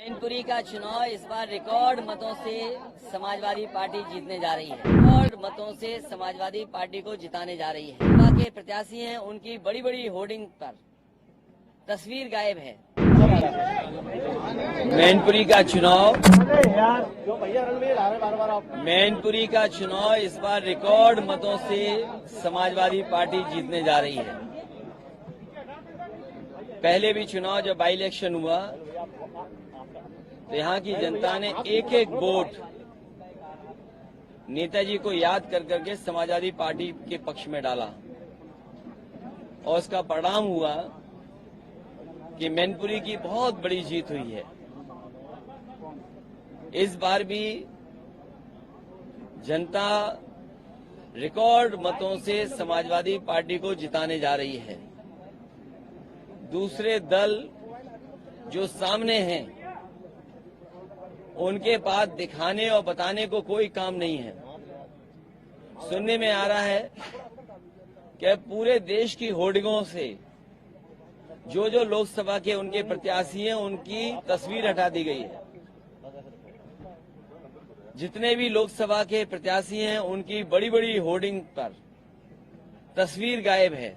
मैनपुरी का चुनाव इस बार रिकॉर्ड मतों से समाजवादी पार्टी जीतने जा रही है। रिकॉर्ड मतों से समाजवादी पार्टी को जिताने जा रही है। भाजपा के प्रत्याशी हैं, उनकी बड़ी बड़ी होर्डिंग पर तस्वीर गायब है। मैनपुरी का चुनाव इस बार रिकॉर्ड मतों से समाजवादी पार्टी जीतने जा रही है। पहले भी चुनाव जब बाई इलेक्शन हुआ तो यहाँ की जनता ने एक एक वोट नेताजी को याद कर करके समाजवादी पार्टी के पक्ष में डाला और उसका परिणाम हुआ कि मैनपुरी की बहुत बड़ी जीत हुई है। इस बार भी जनता रिकॉर्ड मतों से समाजवादी पार्टी को जिताने जा रही है। दूसरे दल जो सामने हैं उनके पास दिखाने और बताने को कोई काम नहीं है। सुनने में आ रहा है कि पूरे देश की होर्डिंगों से जो जो लोकसभा के उनके प्रत्याशी हैं उनकी तस्वीर हटा दी गई है। जितने भी लोकसभा के प्रत्याशी हैं उनकी बड़ी बड़ी होर्डिंग पर तस्वीर गायब है।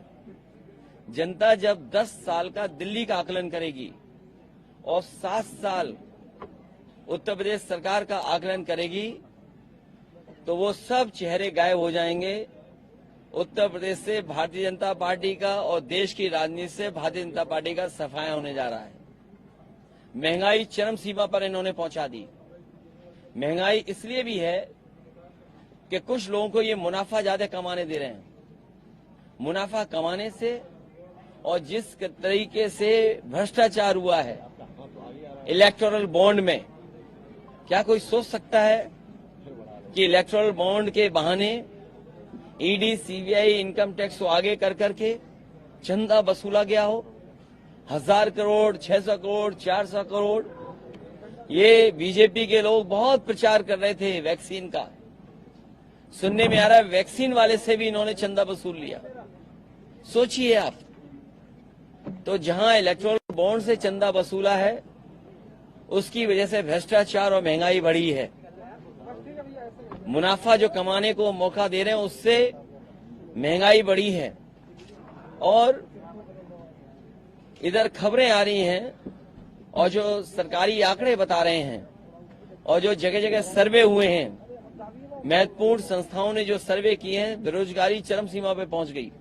जनता जब 10 साल का दिल्ली का आकलन करेगी और 7 साल उत्तर प्रदेश सरकार का आकलन करेगी तो वो सब चेहरे गायब हो जाएंगे। उत्तर प्रदेश से भारतीय जनता पार्टी का और देश की राजनीति से भारतीय जनता पार्टी का सफाया होने जा रहा है। महंगाई चरम सीमा पर इन्होंने पहुंचा दी। महंगाई इसलिए भी है कि कुछ लोगों को ये मुनाफा ज्यादा कमाने दे रहे हैं। मुनाफा कमाने से और जिस तरीके से भ्रष्टाचार हुआ है इलेक्टोरल बॉन्ड में, क्या कोई सोच सकता है कि इलेक्टोरल बॉन्ड के बहाने ईडी, सीबीआई, इनकम टैक्स को आगे कर करके चंदा वसूला गया हो? 1000 करोड़, 600 करोड़, 400 करोड़। ये बीजेपी के लोग बहुत प्रचार कर रहे थे वैक्सीन का। सुनने में आ रहा है वैक्सीन वाले से भी इन्होंने चंदा वसूल लिया। सोचिए आप, तो जहां इलेक्टोरल बॉन्ड से चंदा वसूला है उसकी वजह से भ्रष्टाचार और महंगाई बढ़ी है। मुनाफा जो कमाने को मौका दे रहे हैं उससे महंगाई बढ़ी है। और इधर खबरें आ रही हैं और जो सरकारी आंकड़े बता रहे हैं और जो जगह जगह सर्वे हुए हैं, महत्वपूर्ण संस्थाओं ने जो सर्वे किए हैं, बेरोजगारी चरम सीमा पे पहुंच गई।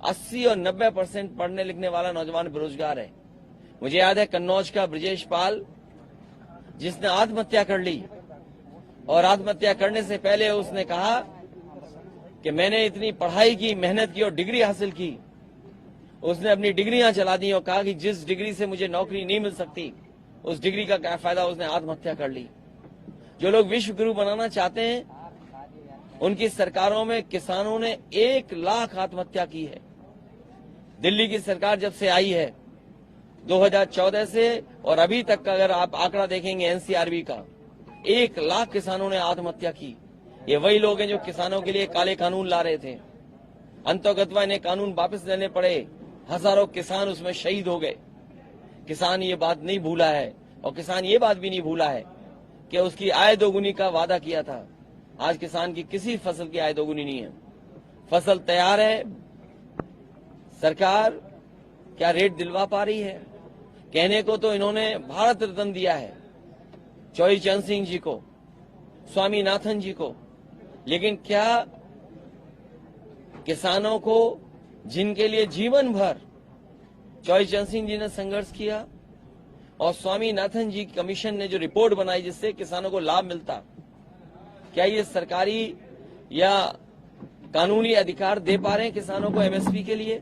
80 और 90% पढ़ने लिखने वाला नौजवान बेरोजगार है। मुझे याद है कन्नौज का ब्रजेश पाल, जिसने आत्महत्या कर ली और आत्महत्या करने से पहले उसने कहा कि मैंने इतनी पढ़ाई की, मेहनत की और डिग्री हासिल की। उसने अपनी डिग्रियां चला दी और कहा कि जिस डिग्री से मुझे नौकरी नहीं मिल सकती उस डिग्री का क्या फायदा, उसने आत्महत्या कर ली। जो लोग विश्व गुरु बनाना चाहते हैं उनकी सरकारों में किसानों ने 1 लाख आत्महत्या की है। दिल्ली की सरकार जब से आई है 2014 से और अभी तक का अगर आप आंकड़ा देखेंगे एनसीआरबी का, 1 लाख किसानों ने आत्महत्या की। ये वही लोग हैं जो किसानों के लिए काले कानून ला रहे थे। अंतर्गतवा इन्हें कानून वापस लेने पड़े। हजारों किसान उसमें शहीद हो गए। किसान ये बात नहीं भूला है और किसान ये बात भी नहीं भूला है कि उसकी आय दोगुनी का वादा किया था। आज किसान की किसी फसल की आय दोगुनी नहीं है। फसल तैयार है, सरकार क्या रेट दिलवा पा रही है? कहने को तो इन्होंने भारत रत्न दिया है चौधरी चरण सिंह जी को, स्वामीनाथन जी को, लेकिन क्या किसानों को जिनके लिए जीवन भर चौधरी चरण सिंह जी ने संघर्ष किया और स्वामीनाथन जी कमीशन ने जो रिपोर्ट बनाई जिससे किसानों को लाभ मिलता, क्या ये सरकारी या कानूनी अधिकार दे पा रहे हैं किसानों को एमएसपी के लिए?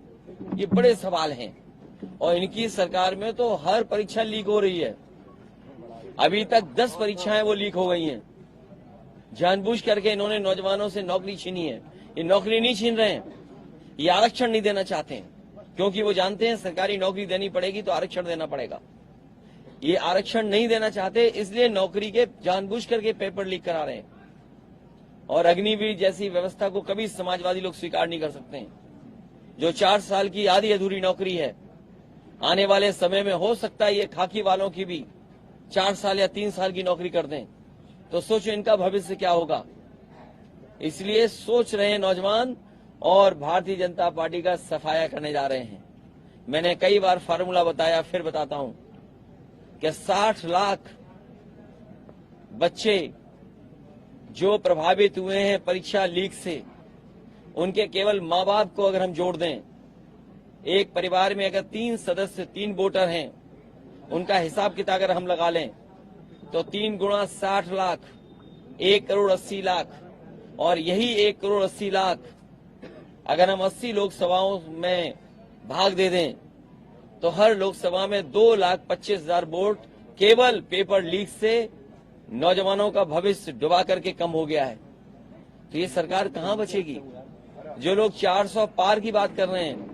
ये बड़े सवाल हैं। और इनकी सरकार में तो हर परीक्षा लीक हो रही है। अभी तक 10 परीक्षाएं वो लीक हो गई हैं। जानबूझ करके इन्होंने नौजवानों से नौकरी छीनी है। ये नौकरी नहीं छीन रहे हैं, ये आरक्षण नहीं देना चाहते हैं, क्योंकि वो जानते हैं सरकारी नौकरी देनी पड़ेगी तो आरक्षण देना पड़ेगा। ये आरक्षण नहीं देना चाहते, इसलिए नौकरी के जानबूझ करके पेपर लीक करा रहे हैं। और अग्निवीर जैसी व्यवस्था को कभी समाजवादी लोग स्वीकार नहीं कर सकते हैं। जो 4 साल की आधी अधूरी नौकरी है, आने वाले समय में हो सकता है ये खाकी वालों की भी 4 साल या 3 साल की नौकरी कर दें, तो सोचो इनका भविष्य क्या होगा। इसलिए सोच रहे हैं नौजवान और भारतीय जनता पार्टी का सफाया करने जा रहे हैं। मैंने कई बार फार्मूला बताया, फिर बताता हूं कि 60 लाख बच्चे जो प्रभावित हुए हैं परीक्षा लीक से, उनके केवल माँ बाप को अगर हम जोड़ दें, एक परिवार में अगर 3 सदस्य 3 वोटर हैं, उनका हिसाब किताब अगर हम लगा लें तो 3 गुणा 60 लाख 1 करोड़ 80 लाख, और यही 1 करोड़ 80 लाख अगर हम 80 लोकसभाओं में भाग दे दें तो हर लोकसभा में 2,25,000 वोट केवल पेपर लीक से नौजवानों का भविष्य डुबा करके कम हो गया है। तो ये सरकार कहां बचेगी। जो लोग 400 पार की बात कर रहे हैं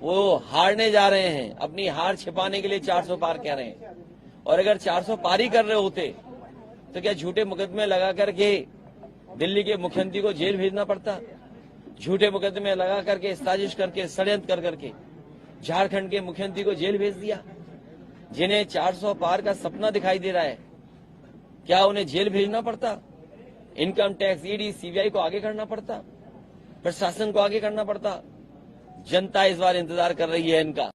वो हारने जा रहे हैं, अपनी हार छिपाने के लिए 400 पार कह रहे हैं। और अगर 400 पार ही कर रहे होते तो क्या झूठे मुकदमे लगा करके दिल्ली के मुख्यमंत्री को जेल भेजना पड़ता। झूठे मुकदमे लगा करके साजिश करके षड्यंत्र कर करके झारखंड के मुख्यमंत्री को जेल भेज दिया। जिन्हें 400 पार का सपना दिखाई दे रहा है, क्या उन्हें जेल भेजना पड़ता। इनकम टैक्स, ईडी, सीबीआई को आगे करना पड़ता, प्रशासन को आगे करना पड़ता। जनता इस बार इंतजार कर रही है इनका।